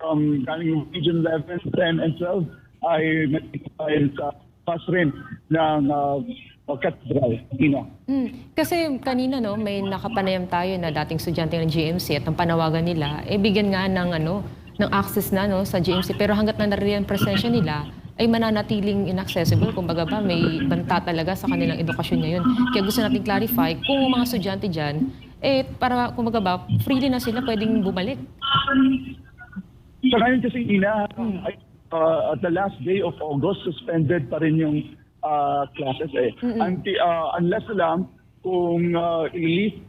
from galing Region 11, 10, and 12 ay nag-file sa pass rin ng Cathedral. Kasi kanina may nakapanayam tayo na dating estudyante ng GMC at ang panawagan nila, bigyan nga ng access na sa GMC, pero hanggat na nariyan presensya nila, ay mananatiling inaccessible. Kumbaga ba, may banta talaga sa kanilang edukasyon ngayon. Kaya gusto natin clarify kung mga estudyante dyan, para kumbaga ba, freely na sila pwedeng bumalik. Sa ngayon kasi at the last day of August, suspended pa rin yung classes unless lang kung i-release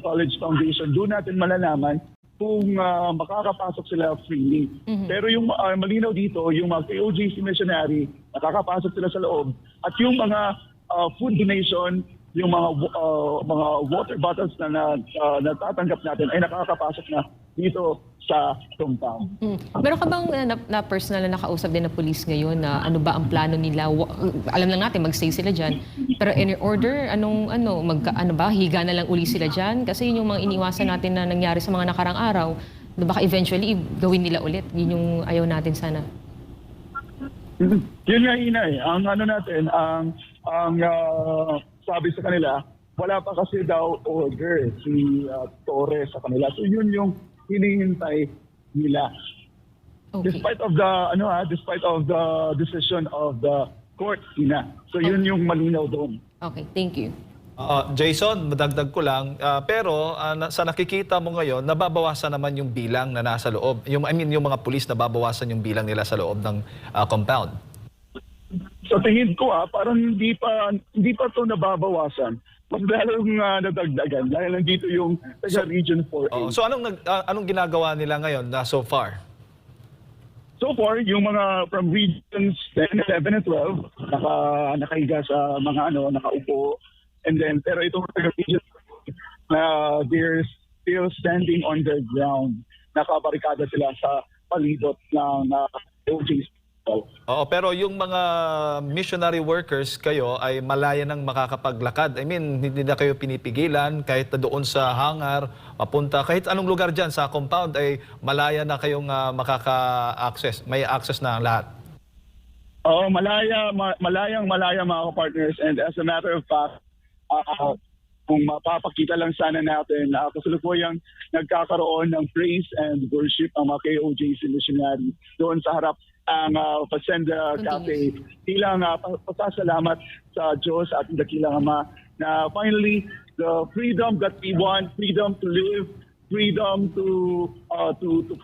College Foundation, doon natin malalaman kung makakapasok sila freely. Pero yung malinaw dito, yung mga KOJC missionary, nakakapasok sila sa loob. At yung mga food donation, yung mga water bottles na natatanggap natin ay nakakapasok na dito sa compound. Meron ka bang na personal na nakausap din na police ngayon na ano ba ang plano nila? Alam lang natin magstay sila diyan. Pero in order, higa na lang uli sila diyan? Kasi yun yung mga iniwasan natin na nangyari sa mga nakarang araw. Baka eventually gawin nila ulit. Yun yung ayaw natin sana. Yun nga ang sabi sa kanila, wala pa kasi daw order si Torres sa kanila. So yun yung hinihintay nila. Okay. Despite of the decision of the court, So yun yung malinaw doon. Okay, thank you. Jason, madagdag ko lang, pero sa nakikita mo ngayon, nababawasan naman yung bilang na nasa loob. Yung mga pulis, nababawasan yung bilang nila sa loob ng compound. Sa tingin ko parang hindi pa ito nababawasan. Mas lalong nadagdagan dahil nandito yung Region 4A. So anong ginagawa nila ngayon so far? So far, yung mga from Regions 10, 11, and 12, nakahiga sa mga nakaupo. And then, pero itong Region, they're still standing on their ground. Nakabarikada sila sa palibot ng OJC. Pero yung mga missionary workers kayo ay malaya nang makakapaglakad. Hindi na kayo pinipigilan kahit doon sa hangar, papunta. Kahit anong lugar dyan sa compound ay malaya na kayong makaka-access. May access na lahat. Malayang mga partners. And as a matter of fact, kung mapapakita lang sana natin na kasalukuyang nagkakaroon ng praise and worship ang mga KOJC missionary doon sa harap ang Pasenda Cafe. Bilang pasasalamat sa Diyos at dakilang Ama na finally the freedom that we want, freedom to live, freedom to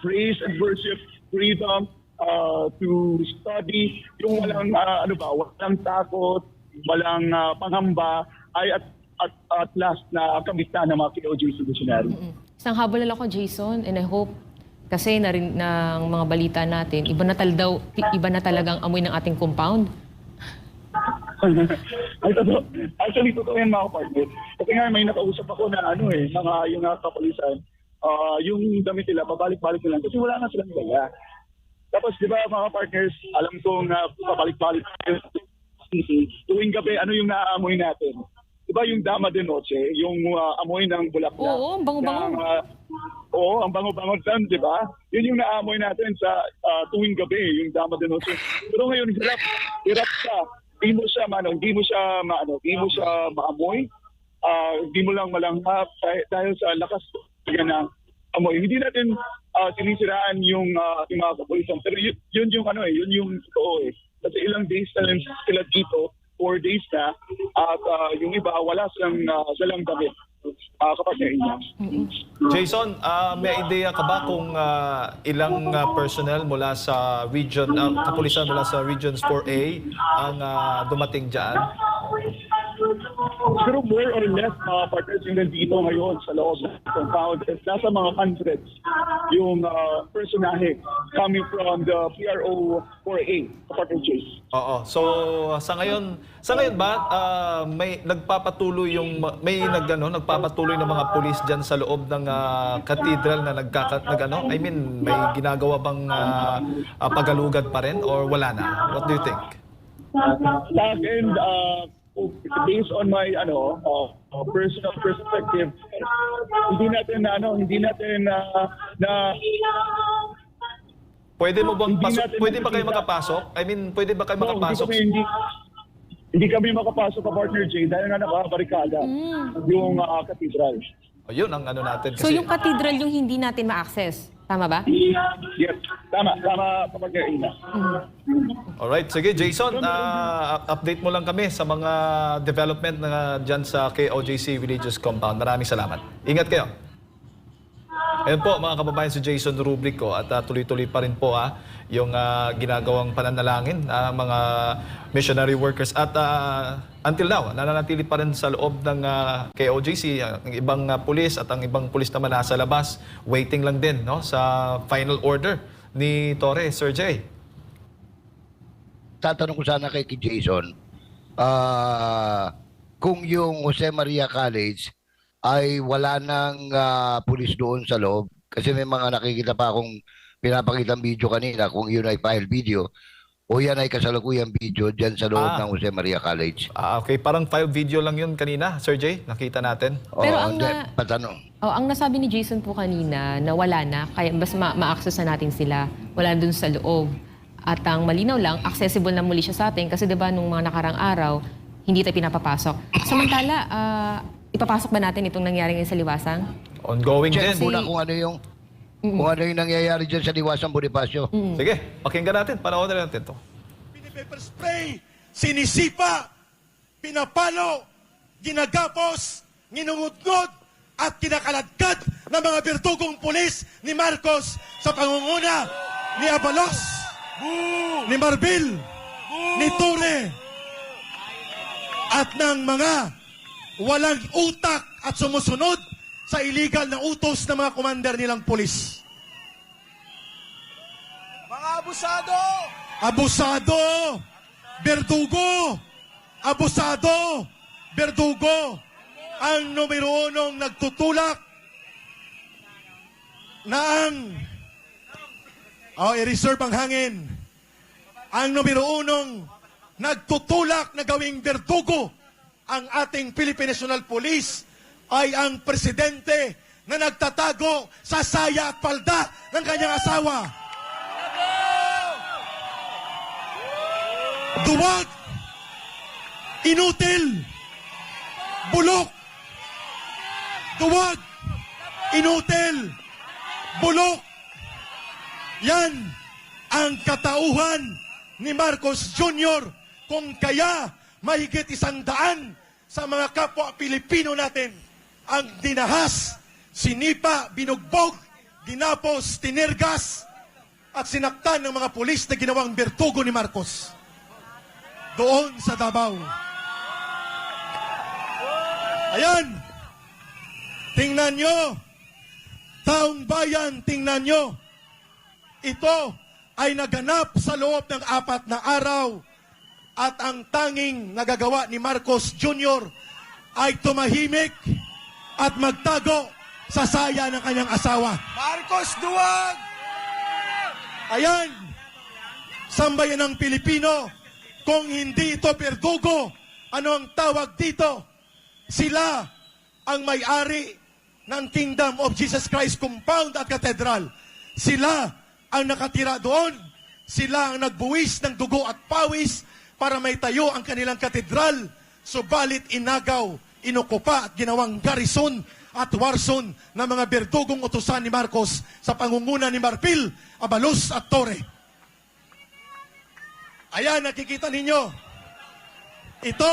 praise and worship, freedom to study, yung walang takot, walang pangamba ay at last na kamit na ng mga KOJC missionary. Isang habol lang ako, Jason, and I hope kasi ng mga balita natin, iba na talagang amoy ng ating compound. Actually, totoo yan mga partner. Kasi nga may nakausap ako na yung kapulisan, yung damit nila, pabalik-balik nila kasi wala na silang nilala. Tapos di ba mga partners, alam kong pabalik-balik tuwing gabi, ano yung naaamoy natin? Diba yung Dama de Noche, yung amoy ng bulaklak? Oo, ang bango-bango. Ang bango-bango doon, di ba? Yun yung naamoy natin sa tuwing gabi, yung Dama de Noche. Pero ngayon, hirap siya. Hindi mo siya maamoy. Hindi mo lang malanghap dahil sa lakas ng amoy. Hindi natin sinisiraan yung ating mga kapulisan. Pero yun yung totoo eh. Kasi ilang days na lang sila dito, 4 days na, at yung iba, wala silang damit kapag niya. Jason, may idea ka ba kung ilang personnel mula sa region, kapulisan mula sa Regions 4A ang dumating dyan? Pero more or less, mga partners yung nandito ngayon sa loob ng compound, nasa mga hundreds yung personahe coming from the PRO 4A, partner Chase. So sa ngayon ba may nagpapatuloy ng mga pulis diyan sa loob ng cathedral na may ginagawa bang pagalugad pa rin or wala na? What do you think? And based on my personal perspective, hindi natin Pwede mo bang Hindi natin pwede ba kayo makikita. makapasok? I mean, pwede ba kayo makapasok? Hindi kami makapasok ka partner Jay dahil nga nakabarikada yung cathedral. O, yun ang ano natin So kasi. yung cathedral yung hindi natin ma-access. Tama ba? Yes, tama partner Ina. Alright, sige Jason, update mo lang kami sa mga development na dyan sa KOJC Religious Compound. Maraming salamat. Ingat kayo. Ayun po mga kababayan, si Jason Rubrico at tuloy-tuloy pa rin po yung ginagawang pananalangin ng mga missionary workers at until now, nananatili pa rin sa loob ng KOJC ang ibang pulis at ang ibang pulis naman nasa labas, waiting lang din no, sa final order ni Torre, Sir Jay. Tatanong ko sana kay Jason, kung yung Jose Maria College ay wala nang pulis doon sa loob, kasi may mga nakikita pa akong pinapakitang video kanina, kung yun ay file video o yan ay kasalukuyang video dyan sa loob ng Jose Maria College. Okay, parang file video lang yun kanina, Sir Jay, nakita natin. Pero Oo, ang hindi, na- patanong. Ang nasabi ni Jason po kanina na wala na, kaya bas ma-access na natin sila, wala dun sa loob. At ang malinaw lang, accessible na muli siya sa atin kasi 'di ba nung mga nakarang araw, hindi tayo pinapapasok. Samantala, ipapasok ba natin itong nangyari ngayon sa Liwasang? Ongoing Check din. muna kung ano yung nangyayari dyan sa Liwasang Bonifacio. Sige, pakinggan natin, panoorin natin to. Pinipaper spray, sinisipa, pinapalo, ginagapos, nginungudngod, at kinakaladkad ng mga birtugong pulis ni Marcos sa pangunguna ni Abalos, ni Marbil, ni Torre, at ng mga walang utak at sumusunod sa illegal na utos ng mga commander nilang pulis. Mga abusado! Abusado! Berdugo! Abusado! Berdugo! Ang numero unong nagtutulak na i-reserve ang hangin. Ang numero unong nagtutulak na gawing berdugo ang ating Philippine National Police ay ang presidente na nagtatago sa saya at palda ng kanyang asawa. Duwag, inutil, bulok, duwag, inutil, bulok. Yan ang katauhan ni Marcos Jr. kung kaya mahigit 100 sa mga kapwa Pilipino natin ang dinahas, sinipa, binugbog, ginapos, tinirgas at sinaktan ng mga pulis na ginawang bertugo ni Marcos doon sa Davao. Ayan, tingnan nyo, taong bayan, tingnan nyo, ito ay naganap sa loob ng 4 na araw at ang tanging nagagawa ni Marcos Jr. ay tumahimik at magtago sa saya ng kanyang asawa. Marcos, duwag! Ayan, sambayan ng Pilipino, kung hindi ito berdugo, ano ang tawag dito? Sila ang may-ari ng Kingdom of Jesus Christ Compound at Cathedral. Sila ang nakatira doon. Sila ang nagbuwis ng dugo at pawis para may tayo ang kanilang katedral. Subalit inagaw, inukupa at ginawang garrison at warson ng mga berdugong utusan ni Marcos sa pangunguna ni Marbil, Abalos at Torre. Ayan, nakikita ninyo. Ito,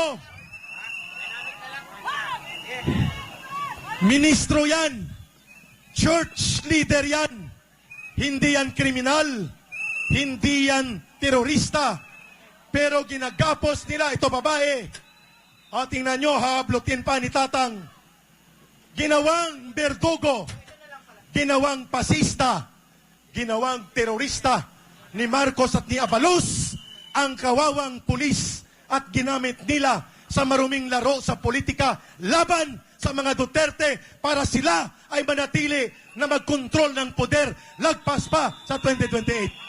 ministro yan, church leader yan, hindi yan kriminal, hindi yan terorista, pero ginagapos nila, ito babae, tingnan nyo, hablutin pa ni Tatang, ginawang berdugo, ginawang pasista, ginawang terorista ni Marcos at ni Abalos, ang kawawang pulis at ginamit nila sa maruming laro sa politika laban sa mga Duterte para sila ay manatili na magkontrol ng poder lagpas pa sa 2028.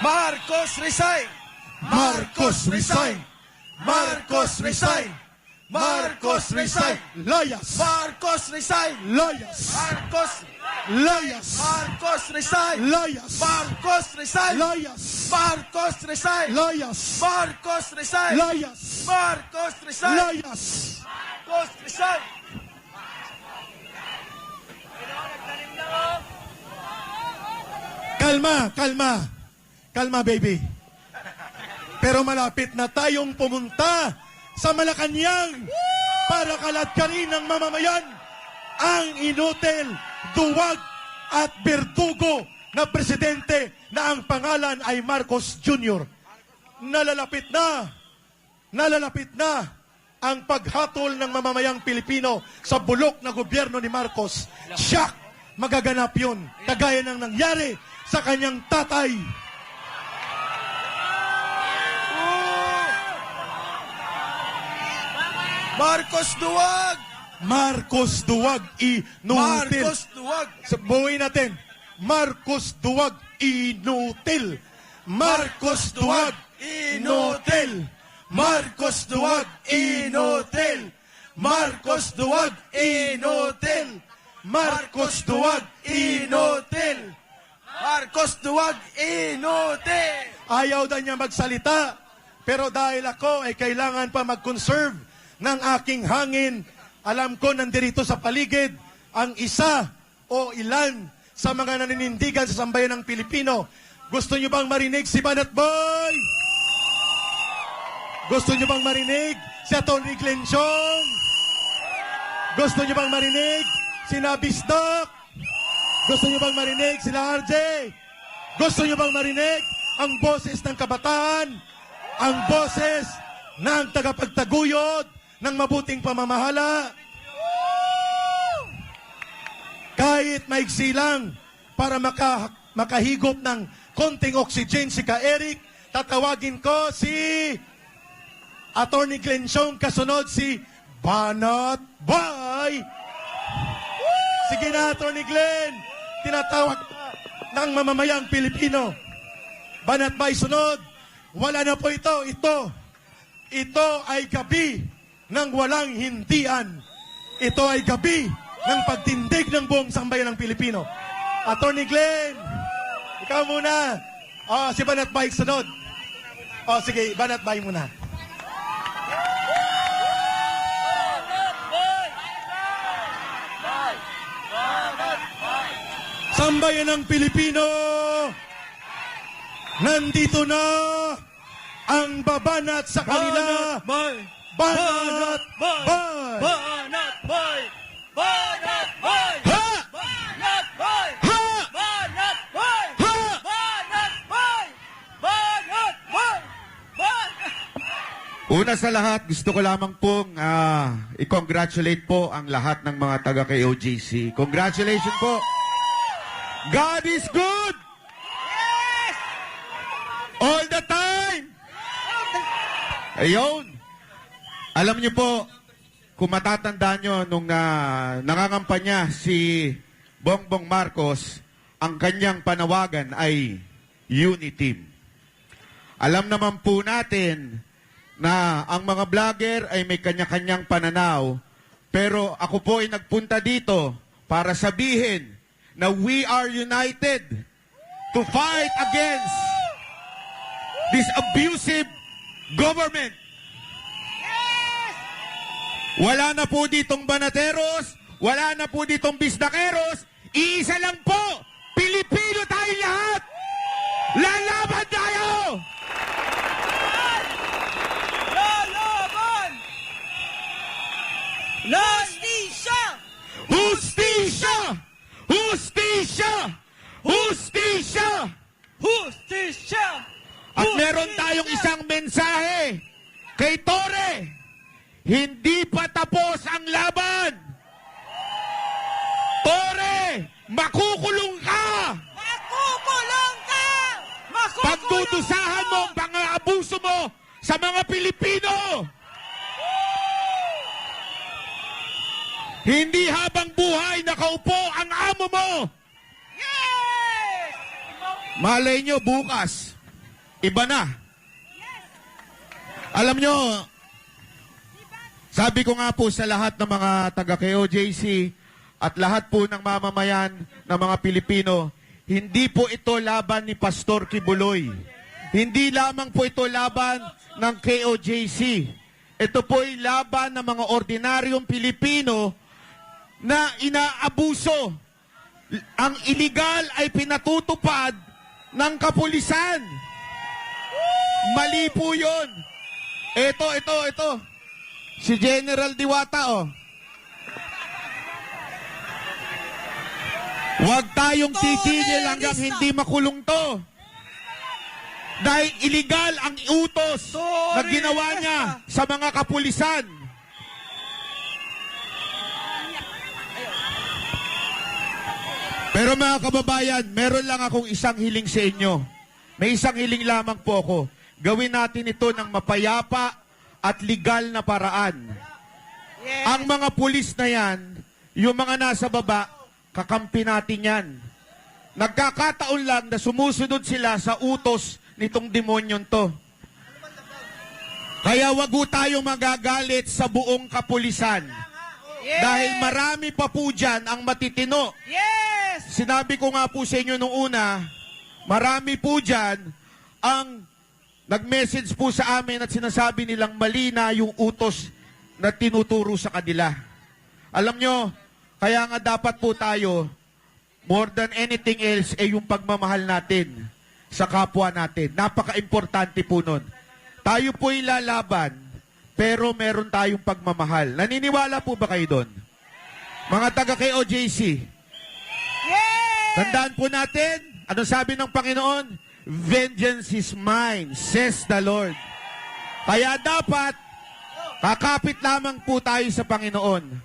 Marcos resign! Marcos resign! Marcos resign! Marcos resign! Layas! Marcos resign! Layas! Marcos Layas! Marcos resign! Layas! Marcos resign! Layas! Marcos resign! Layas! Marcos resign! Layas! Marcos resign! Layas! Marcos resign! Kalma, kalma. Kalma, baby. Pero malapit na tayong pumunta sa Malacanang para kaladkarin ng mamamayan ang inutil, duwag at berdugo na presidente na ang pangalan ay Marcos Jr. Nalalapit na ang paghatol ng mamamayang Pilipino sa bulok na gobyerno ni Marcos. Siya magaganap yun, kagaya ng nangyari sa kanyang tatay. Marcos duwag! Marcos duwag inutil. Marcos duwag! Buuin natin. Marcos duwag inutil. Marcos duwag inutil. Marcos duwag inutil. Marcos duwag inutil. Marcos duwag inutil. Marcos duwag inutil! Ayaw na niya magsalita, pero dahil ako ay kailangan pa mag-conserve ng aking hangin, alam ko nandirito sa paligid ang isa o ilan sa mga naninindigan sa sambayan ng Pilipino. Gusto niyo bang marinig si Banat Boy? Gusto niyo bang marinig si Atty. Glenchong? Gusto niyo bang marinig si Nabisdak? Gusto niyo bang marinig sila RJ? Gusto niyo bang marinig ang boses ng kabataan? Ang boses ng tagapagtaguyod ng mabuting pamamahala? Kahit maigsi lang para makahigop ng konting oxygen si Ka Eric, tatawagin ko si Atty. Glenchong, kasunod si Banat Boy. Sige na, Atty. Glenn. Tinatawag ng mamamayang Pilipino. Banat Boy, sunod. Wala na po ito. Ito ay gabi ng walang hindian. Ito ay gabi ng pagtindig ng buong sambayan ng Pilipino. Atty. Glenn, ikaw muna. Si Banat Boy sunod. Sige, Banat Boy muna. Sambayan ng Pilipino, nandito na ang babanat sa kanila. Banat Boy! Banat Boy! Banat Boy! Ha! Banat Boy! Ha! Banat Boy! Ha! Banat Boy! Banat Boy! Una sa lahat, gusto ko lamang pong i-congratulate po ang lahat ng mga taga KOJC. Congratulations po! God is good! All the time! Ayun! Alam niyo po, kung matatandaan nyo, nung nangangampanya si Bongbong Marcos, ang kanyang panawagan ay Unity. Alam naman po natin na ang mga vlogger ay may kanya-kanyang pananaw, pero ako po ay nagpunta dito para sabihin na we are united to fight against this abusive government. Wala na po ditong banateros, wala na po ditong bisdakeros, iisa lang po, Pilipino tayo lahat! Lalaban tayo! Lalaban! Justisya! Hustisya! Hustisya! Hustisya! Justisya! At meron tayong isang mensahe kay Tore. Hindi pa tapos ang laban. Tore, makukulong ka! Makukulong ka! Makukulong Pagdudusahan mo ang pang-aabuso mo sa mga Pilipino. Hindi habang buhay nakaupo ang amo mo. Yes! Malay nyo, bukas, iba na. Alam nyo, sabi ko nga po sa lahat ng mga taga-KOJC, at lahat po ng mamamayan ng mga Pilipino, hindi po ito laban ni Pastor Kibuloy. Hindi lamang po ito laban ng KOJC. Ito po ay laban ng mga ordinaryong Pilipino na inaabuso. Ang illegal ay pinatutupad ng kapulisan. Mali po yun. Ito. Si General Diwata, oh. Huwag tayong titigil hanggang hindi makulong to. Dahil illegal ang utos na ginawa niya sa mga kapulisan. Pero mga kababayan, meron lang akong isang hiling sa inyo. May isang hiling lamang po ako. Gawin natin ito ng mapayapa at legal na paraan. Ang mga pulis na yan, yung mga nasa baba, kakampi natin yan. Nagkakataon lang na sumusunod sila sa utos nitong demonyon to. Kaya wag ho tayong magagalit sa buong kapulisan. Dahil marami pa po dyan ang matitino. Yes! Sinabi ko nga po sa inyo nung una, marami po dyan ang nag-message po sa amin at sinasabi nilang mali na yung utos na tinuturo sa kanila. Alam nyo, kaya nga dapat po tayo, more than anything else, ay yung pagmamahal natin sa kapwa natin. Napaka-importante po nun. Tayo po'y lalaban, pero meron tayong pagmamahal. Naniniwala po ba kayo doon? Mga taga-KOJC, tandaan po natin, ano sabi ng Panginoon? Vengeance is mine, says the Lord. Kaya dapat, kakapit lamang po tayo sa Panginoon.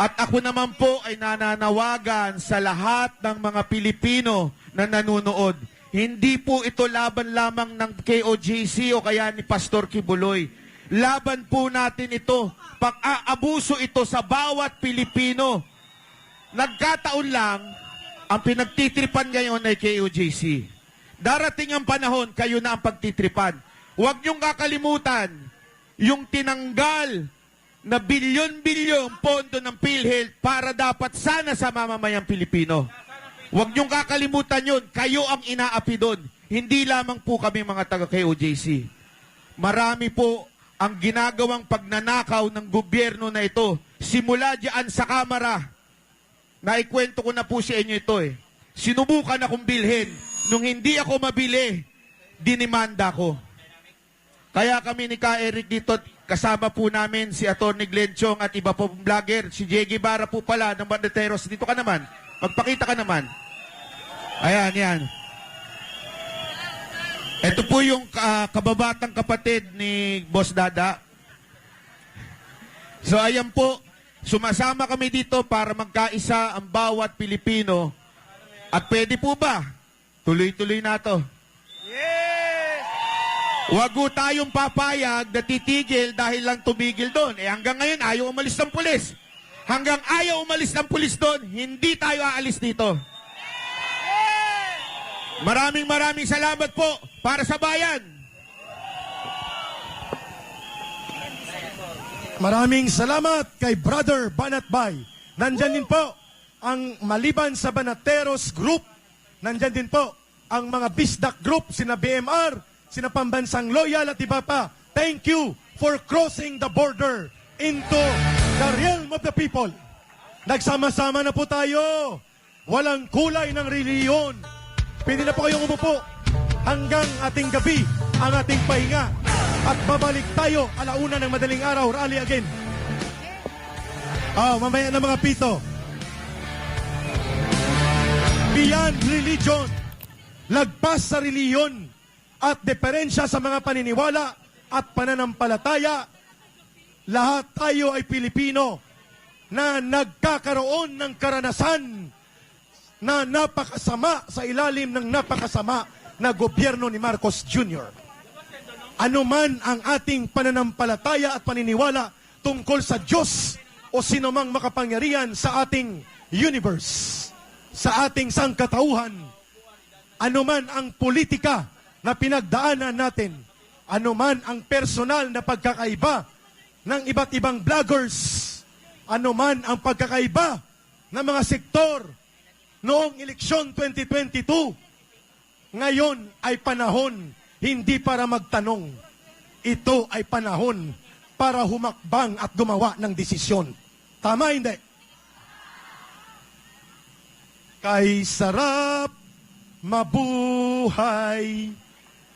At ako naman po ay nananawagan sa lahat ng mga Pilipino na nanunood. Hindi po ito laban lamang ng KOJC o kaya ni Pastor Kibuloy. Laban po natin ito. Pag-aabuso ito sa bawat Pilipino. Nagkataon lang, ang pinagtitripan ngayon ay KOJC. Darating ang panahon, kayo na ang pagtitripan. Huwag niyong kakalimutan yung tinanggal na bilyon-bilyong pondo ng PhilHealth para dapat sana sa mamamayang Pilipino. Huwag niyong kakalimutan yun. Kayo ang inaapi doon. Hindi lamang po kami mga taga-KOJC. Marami po ang ginagawang pagnanakaw ng gobyerno na ito. Simula diyan sa Kamara. Naikwento ko na po sa inyo ito eh. Sinubukan akong bilhin. Nung hindi ako mabili, dinimanda ko. Kaya kami ni Ka Eric dito, kasama po namin si Atty. Glenn Chong at iba po vlogger. Si Jeggy Barra po pala ng Bandeteros. Dito ka naman. Magpakita ka naman. Ayan, yan. Ito po yung kababatang kapatid ni Boss Dada. So ayan po, sumasama kami dito para magkaisa ang bawat Pilipino. At pwede po ba? Tuloy-tuloy na to. Yes! Huwag po tayong papayag na titigil dahil lang tumigil doon. Hanggang ngayon ayaw umalis ng pulis. Hanggang ayaw umalis ng pulis doon, hindi tayo aalis dito. Maraming salamat po para sa bayan. Maraming salamat kay Brother Banatbay. Nandyan din po ang maliban sa Banateros Group. Nandyan din po ang mga Bisdak Group, sina BMR, sina Pambansang Loyal at iba pa. Thank you for crossing the border into the realm of the people. Nagsama-sama na po tayo. Walang kulay ng reliyon. Pwede na po kayong umupo hanggang ating gabi ang ating pahinga. At babalik tayo alauna ng madaling araw, rally again. Mamaya na mga pito. Beyond religion, lagpas sa reliyon at diferensya sa mga paniniwala at pananampalataya, lahat tayo ay Pilipino na nagkakaroon ng karanasan na napakasama sa ilalim ng napakasama na gobyerno ni Marcos Jr. Ano man ang ating pananampalataya at paniniwala tungkol sa Diyos o sinumang makapangyarihan sa ating universe, sa ating sangkatauhan, ano man ang politika na pinagdaanan natin, ano man ang personal na pagkakaiba ng iba't ibang vloggers, ano man ang pagkakaiba ng mga sektor noong eleksyon 2022. Ngayon ay panahon hindi para magtanong. Ito ay panahon para humakbang at gumawa ng desisyon. Tama hindi? Kay sarap mabuhay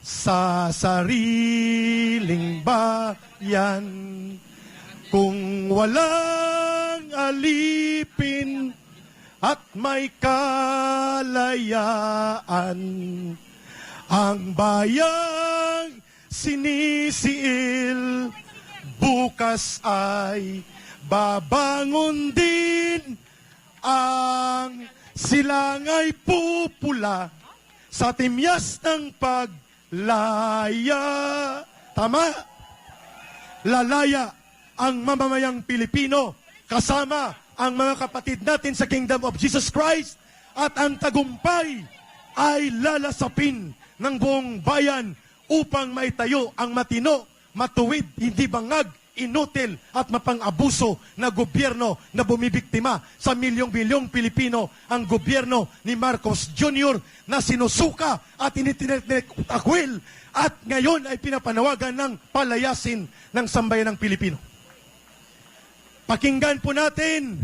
sa sariling bayan kung walang alipin at may kalayaan. Ang bayang sinisiil bukas ay babangon din. Ang silangay pupula sa timyas ng paglaya. Tama? Lalaya ang mamamayang Pilipino kasama ang mga kapatid natin sa Kingdom of Jesus Christ, at ang tagumpay ay lalasapin ng buong bayan upang maitayo ang matino, matuwid, hindi bangag, inutil at mapang-abuso na gobyerno na bumibiktima sa milyong-milyong Pilipino, ang gobyerno ni Marcos Jr. na sinusuka at initinakwil at ngayon ay pinapanawagan ng palayasin ng sambayan ng Pilipino. Pakinggan po natin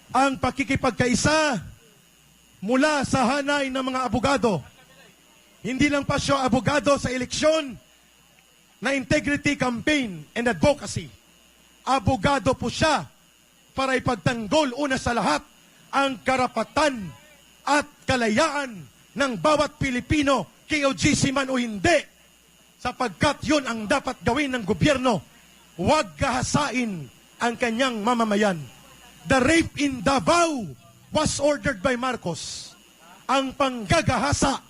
ang pakikipagkaisa mula sa hanay ng mga abogado. Hindi lang pa siya abogado sa eleksyon na integrity campaign and advocacy. Abogado po siya para ipagtanggol una sa lahat ang karapatan at kalayaan ng bawat Pilipino, KOGC man o hindi, sapagkat yun ang dapat gawin ng gobyerno. Huwag gahasain ang kanyang mamamayan. The rape in Davao was ordered by Marcos. Ang panggagahasa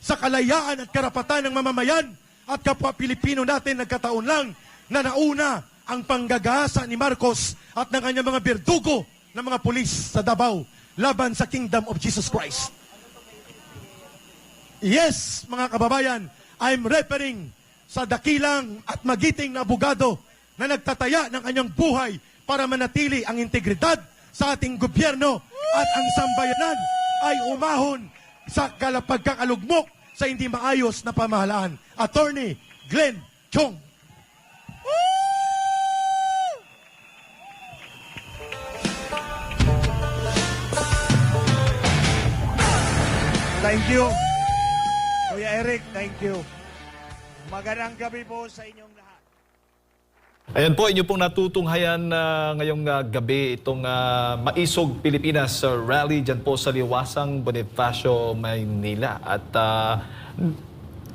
sa kalayaan at karapatan ng mamamayan at kapwa Pilipino natin, nagkataon lang na nauna ang panggagahasa ni Marcos at ng kanyang mga berdugo ng mga pulis sa Davao laban sa Kingdom of Jesus Christ. Yes, mga kababayan, I'm referring sa dakilang at magiting na abogado na nagtataya ng kanyang buhay para manatili ang integridad sa ating gobyerno at ang sambayanan ay umahon sa pagkakalugmok sa hindi maayos na pamahalaan. Attorney Glenn Chong. Thank you. Kuya Eric, thank you. Magandang gabi po sa inyong lahat. Ayan po, inyo pong natutunghayan ngayong gabi itong Maisog Pilipinas rally dyan po sa Liwasang Bonifacio, Maynila. At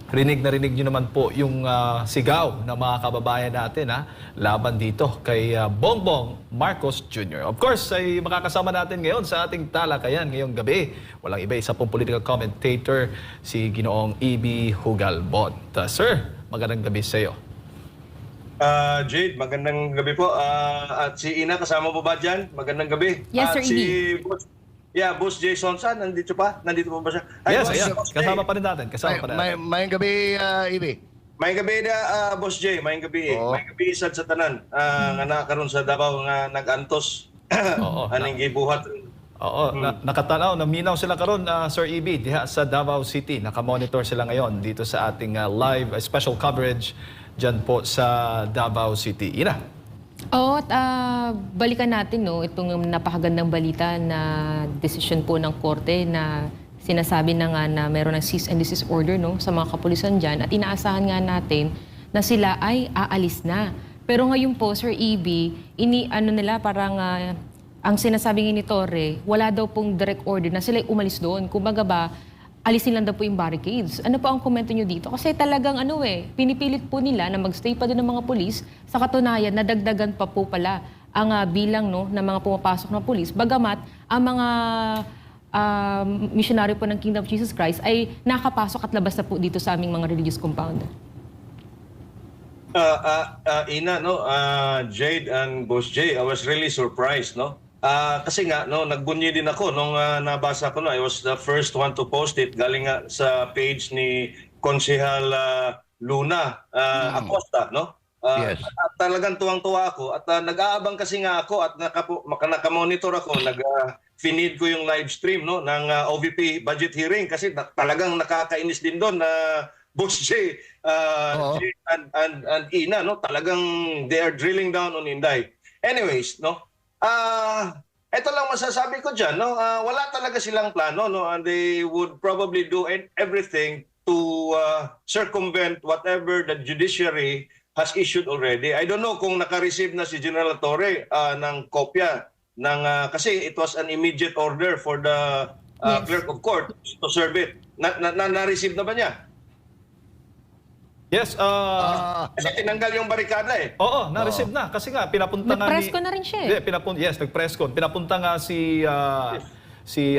rinig na rinig nyo naman po yung sigaw ng mga kababayan natin laban dito kay Bongbong Marcos Jr. Of course, ay makakasama natin ngayon sa ating talakayan ngayong gabi. Walang iba, isa pong political commentator, si Ginoong E.B. Hugalbon. Sir, magandang gabi sa iyo. Jade, magandang gabi po. At si Ina, kasama po ba dyan? Magandang gabi. Yes, sir, At si Boss Jason San, nandito pa? Nandito pa ba siya? Yes, Boss, ayan. Boss Kasama Jay. pa rin natin. Kasama pa rin natin. Mayang gabi, Ibi. Mayang gabi na, Boss Jay. Mayang gabi. Oo. Mayang gabi sad sa tanan. Nga nakaroon sa Davao nga nag-antos. Oo. Anong gibuhat. Oo, nakatanaw, naminaw sila karon, Sir E.B. diha sa Davao City. Nakamonitor sila ngayon dito sa ating live special coverage dyan po sa Davao City. Ina. Oo, at balikan natin itong napakagandang balita na desisyon po ng korte na sinasabi na nga na meron ng cease and desist order sa mga kapulisan dyan, at inaasahan nga natin na sila ay aalis na. Pero ngayon po, Sir E.B., nila parang ang sinasabi ni Torre, wala daw pong direct order na sila umalis doon. Kumbaga ba, alisin lang daw po yung barricades. Ano po ang komento nyo dito? Kasi talagang pinipilit po nila na magstay pa din ng mga pulis. Sa katunayan, nadagdagan pa po pala ang bilang ng mga pumapasok na pulis. Bagamat ang mga missionary po ng Kingdom of Jesus Christ ay nakapasok at labas na po dito sa aming mga religious compound. Ina, Jade and Boss Jay, I was really surprised, kasi nga, nagbunyi din ako nung nabasa ko I was the first one to post it. Galing nga sa page ni Konsehal Luna Acosta, Yes. Talagang tuwang-tuwa ako at nag-aabang kasi nga ako at nakamonitor ako, finid ko yung live stream no ng OVP budget hearing kasi talagang nakakainis din doon na Boss J, Jay and Ina no, talagang they are drilling down on Inday. Anyways, no. Ito lang masasabi ko diyan no, wala talaga silang plano no, and they would probably do everything to circumvent whatever the judiciary has issued already. I don't know kung naka-receive na si General Torre ng kopya ng kasi it was an immediate order for the clerk of court to serve it. Na-receive na ba niya? Yes, Kasi tinanggal yung barikada eh. oo, na-receive na. Kasi nga, pinapunta nga Nag-press ko na rin siya eh. Yes, nag-press con. Pinapunta nga si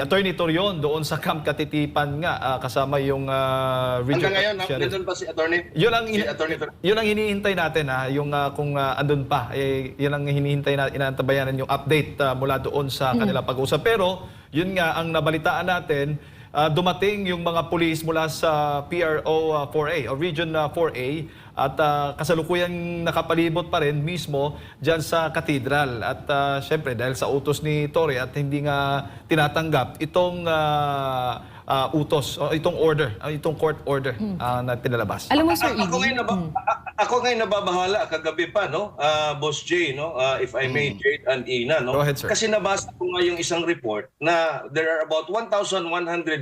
Attorney Torion doon sa Camp Katitipan nga, kasama yung Hanggang ngayon, Sheriff. nandun pa si Attorney? Yun ang, Si Attorney Torion. yun ang hinihintay natin, yung kung andun pa. Yun ang hinihintay natin, inaantabayanan yung update mula doon sa kanila pag-uusap. Pero, yun nga, ang nabalitaan natin, dumating yung mga pulis mula sa PRO 4A o Region 4A at kasalukuyang nakapalibot pa rin mismo dyan sa Cathedral. At syempre dahil sa utos ni Torre at hindi nga tinatanggap itong utos o itong order, itong court order na pinalabas. Alam mo, Sir Ako Iggy, ngayon nababahala kagabi pa no, Boss J no, if I may, Jade and Ina no. Go ahead, sir. Kasi nabasa ko nga yung isang report na there are about 1,100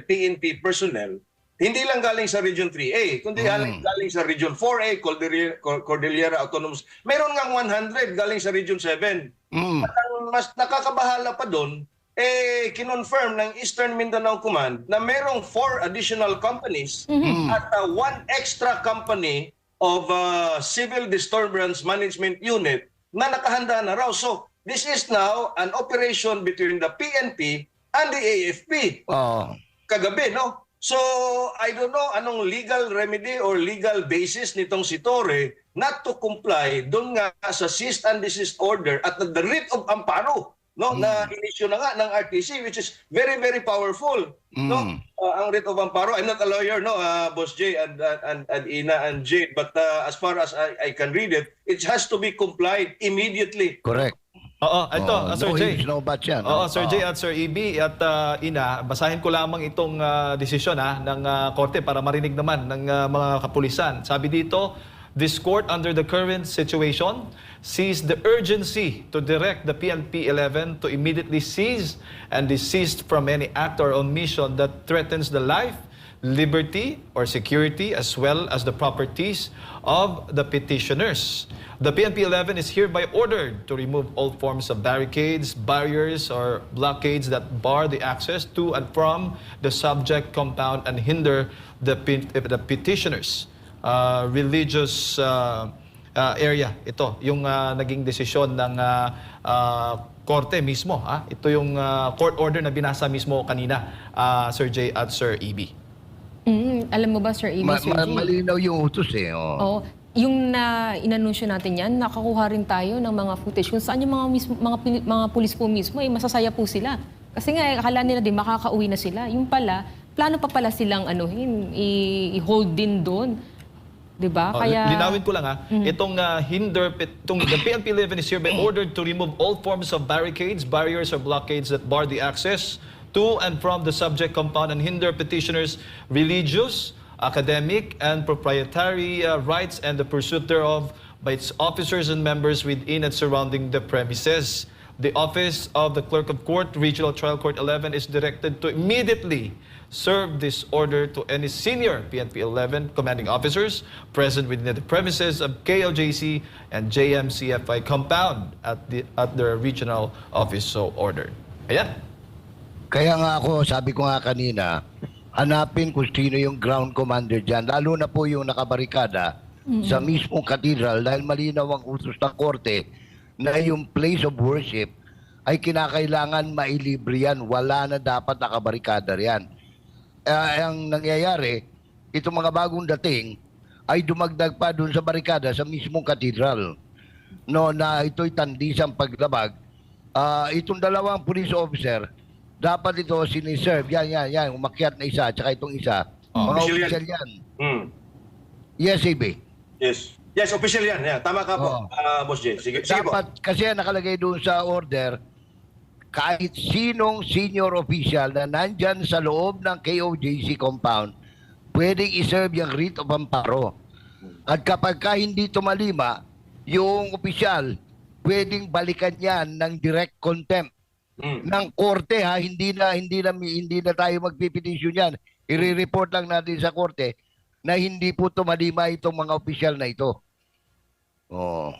PNP personnel hindi lang galing sa Region 3A, kundi galing sa Region 4A, Cordillera Autonomous. Meron nga 100 galing sa Region 7. At ang mas nakakabahala pa doon, kinonfirm ng Eastern Mindanao Command na merong 4 additional companies at 1 extra company of Civil Disturbance Management Unit na nakahanda na raw. So, this is now an operation between the PNP and the AFP. Kagabi, no? So, I don't know anong legal remedy or legal basis nitong si Torre not to comply doon nga sa cease and desist order at the writ of amparo no na inisyu na nga ng RTC, which is very very powerful no ang writ of amparo. I'm not a lawyer no, Boss J and Ina and Jade, but as far as I can read it, it has to be complied immediately. Correct. Oo, ito, Sir no Jay. ifs, no buts yan. Oo, Sir Jay at Sir EB at Ina, basahin ko lamang itong desisyon ng korte para marinig naman ng mga kapulisan. Sabi dito, this court under the current situation sees the urgency to direct the PNP 11 to immediately seize and desist from any act or omission that threatens the life, liberty, or security as well as the properties of the petitioners. The PNP 11 is hereby ordered to remove all forms of barricades, barriers, or blockades that bar the access to and from the subject compound and hinder the petitioners' religious area. Ito yung naging desisyon ng korte mismo. Ito yung court order na binasa mismo kanina, Sir Jay at Sir EB. alam mo ba, Sir EB, Sir Jay? Malinaw yung utos eh. Oo. Yung inanunsyo natin yan, nakakuha rin tayo ng mga footage kung saan yung mga pulis po mismo, masasaya po sila. Kasi nga, akala nila din makakauwi na sila. Yung pala, plano pa pala silang i-hold din doon. Diba? Kaya... Linawin ko lang itong the PNP 11 is hereby ordered to remove all forms of barricades, barriers, or blockades that bar the access to and from the subject compound and hinder petitioners' religious, academic, and proprietary rights and the pursuit thereof by its officers and members within and surrounding the premises. The Office of the Clerk of Court, Regional Trial Court 11 is directed to immediately serve this order to any senior PNP 11 commanding officers present within the premises of KOJC and JMCFI compound at their regional office so ordered. Ayan. Kaya nga ako, sabi ko nga kanina, hanapin kung sino yung ground commander dyan. Lalo na po yung nakabarikada sa mismong cathedral dahil malinaw ang utos ng korte na yung place of worship ay kinakailangan mailibre yan. Wala na dapat nakabarikada riyan. Ang nangyayari, itong mga bagong dating ay dumagdag pa dun sa barikada sa mismong cathedral. No, na ito'y tandisang paglabag. Itong dalawang police officer, dapat ito siniserve. Yan. Umakyat na isa, tsaka itong isa. Mga official yan. Yes, AB. Yes, official yan. Yeah, tama ka po, Boss J. Sige po. Dapat, kasi nakalagay doon sa order, kahit sinong senior official na nandyan sa loob ng KOJC compound, pwedeng iserve yung writ of amparo. At kapag ka hindi tumalima, yung opisyal, pwedeng balikan yan ng direct contempt ng korte, ha. Hindi na tayo magpipetisyon yan. I-report lang natin sa korte na hindi po tumalima itong mga opisyal na ito. Oh.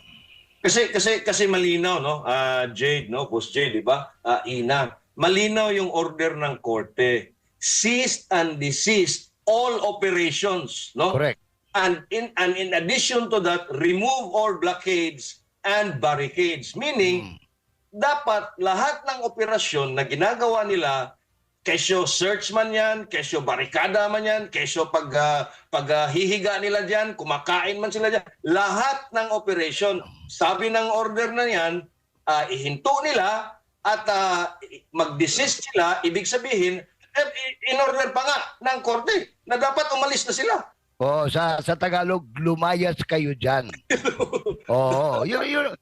Kasi malinaw, no? Jade, no? Boss Jade, di ba? Ina, malinaw yung order ng korte. Ceased and desist all operations, no? Correct. And in addition to that, remove all blockades and barricades. Meaning, dapat lahat ng operasyon na ginagawa nila, kesyo search man yan, kesyo barikada man yan, kesyo paghihiga nila dyan, kumakain man sila dyan, lahat ng operation, sabi ng order na yan, ihinto nila at mag-desist sila, ibig sabihin, in-order pa nga ng korte na dapat umalis na sila. Oh, sa Tagalog, lumayas kayo dyan. Oo, yun